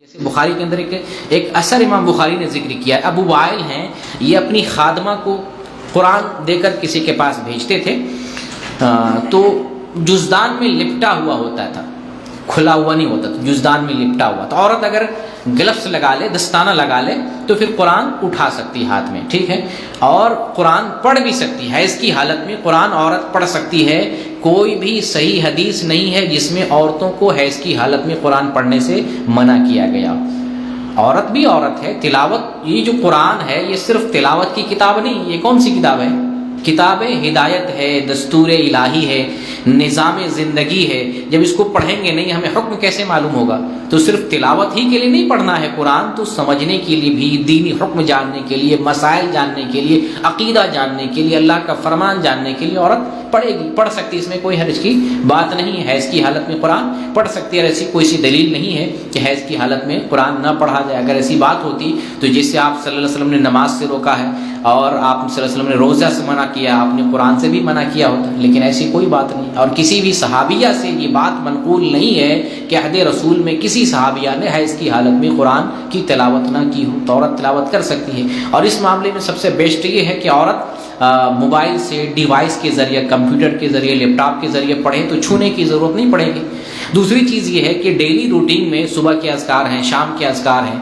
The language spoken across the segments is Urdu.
جیسے بخاری کے اندر ایک اثر امام بخاری نے ذکر کیا ہے. ابو وائل ہیں، یہ اپنی خادمہ کو قرآن دے کر کسی کے پاس بھیجتے تھے تو جزدان میں لپٹا ہوا ہوتا تھا، کھلا ہوا نہیں ہوتا تھا، جزدان میں لپٹا ہوا تھا. عورت اگر گلفس لگا لے، دستانہ لگا لے تو پھر قرآن اٹھا سکتی ہاتھ میں، ٹھیک ہے، اور قرآن پڑھ بھی سکتی ہے. اس کی حالت میں قرآن عورت پڑھ سکتی ہے. کوئی بھی صحیح حدیث نہیں ہے جس میں عورتوں کو حیض کی حالت میں قرآن پڑھنے سے منع کیا گیا. عورت بھی عورت ہے. تلاوت، یہ جو قرآن ہے یہ صرف تلاوت کی کتاب نہیں. یہ کون سی کتاب ہے؟ کتاب ہدایت ہے، دستور الہی ہے، نظام زندگی ہے. جب اس کو پڑھیں گے نہیں ہمیں حکم کیسے معلوم ہوگا؟ تو صرف تلاوت ہی کے لیے نہیں پڑھنا ہے قرآن، تو سمجھنے کے لیے بھی، دینی حکم جاننے کے لیے، مسائل جاننے کے لیے، عقیدہ جاننے کے لیے، اللہ کا فرمان جاننے کے لیے عورت پڑھے گی، پڑھ سکتی. اس میں کوئی حرج کی بات نہیں ہے. حیض کی حالت میں قرآن پڑھ سکتی ہے. اور ایسی کوئی سی دلیل نہیں ہے کہ حیض کی حالت میں قرآن نہ پڑھا جائے. اگر ایسی بات ہوتی تو جس سے آپ صلی اللہ علیہ وسلم نے نماز سے روکا ہے اور آپ صلی اللہ علیہ وسلم نے روزہ سے منع کیا، آپ نے قرآن سے بھی منع کیا ہوتا، لیکن ایسی کوئی بات نہیں. اور کسی بھی صحابیہ سے یہ بات منقول نہیں ہے کہ عہد رسول میں کسی صحابیہ نے حیض کی حالت میں قرآن کی تلاوت نہ کی ہو. تو عورت تلاوت کر سکتی ہے. اور اس معاملے میں سب سے بیسٹ یہ ہے کہ عورت موبائل سے، ڈیوائس کے ذریعے، کمپیوٹر کے ذریعے، لیپ ٹاپ کے ذریعے پڑھے تو چھونے کی ضرورت نہیں پڑے گی. دوسری چیز یہ ہے کہ ڈیلی روٹین میں صبح کے اذکار ہیں، شام کے اذکار ہیں،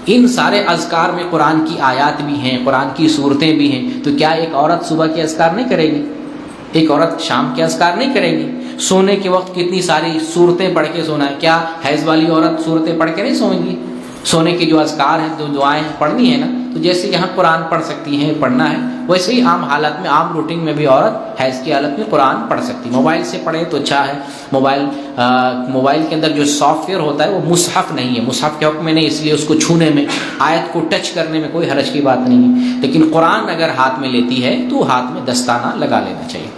ان سارے اذکار میں قرآن کی آیات بھی ہیں، قرآن کی صورتیں بھی ہیں. تو کیا ایک عورت صبح کے اذکار نہیں کرے گی؟ ایک عورت شام کے اذکار نہیں کرے گی؟ سونے کے وقت کتنی ساری صورتیں پڑھ کے سونا ہے. کیا حیض والی عورت صورتیں پڑھ کے نہیں سوئیں گی؟ سونے کے جو اذکار ہیں، جو دعائیں پڑھنی ہیں نا، تو جیسے یہاں قرآن پڑھ سکتی ہیں، پڑھنا ہے، ویسے ہی عام حالات میں، عام روٹین میں بھی عورت حیض کی حالت میں قرآن پڑھ سکتی. موبائل سے پڑھے تو اچھا ہے. موبائل کے اندر جو سافٹ ویئر ہوتا ہے وہ مصحف نہیں ہے، مصحف کے حکم میں نہیں، اس لیے اس کو چھونے میں، آیت کو ٹچ کرنے میں کوئی حرج کی بات نہیں ہے. لیکن قرآن اگر ہاتھ میں لیتی ہے تو ہاتھ میں دستانہ لگا لینا چاہیے.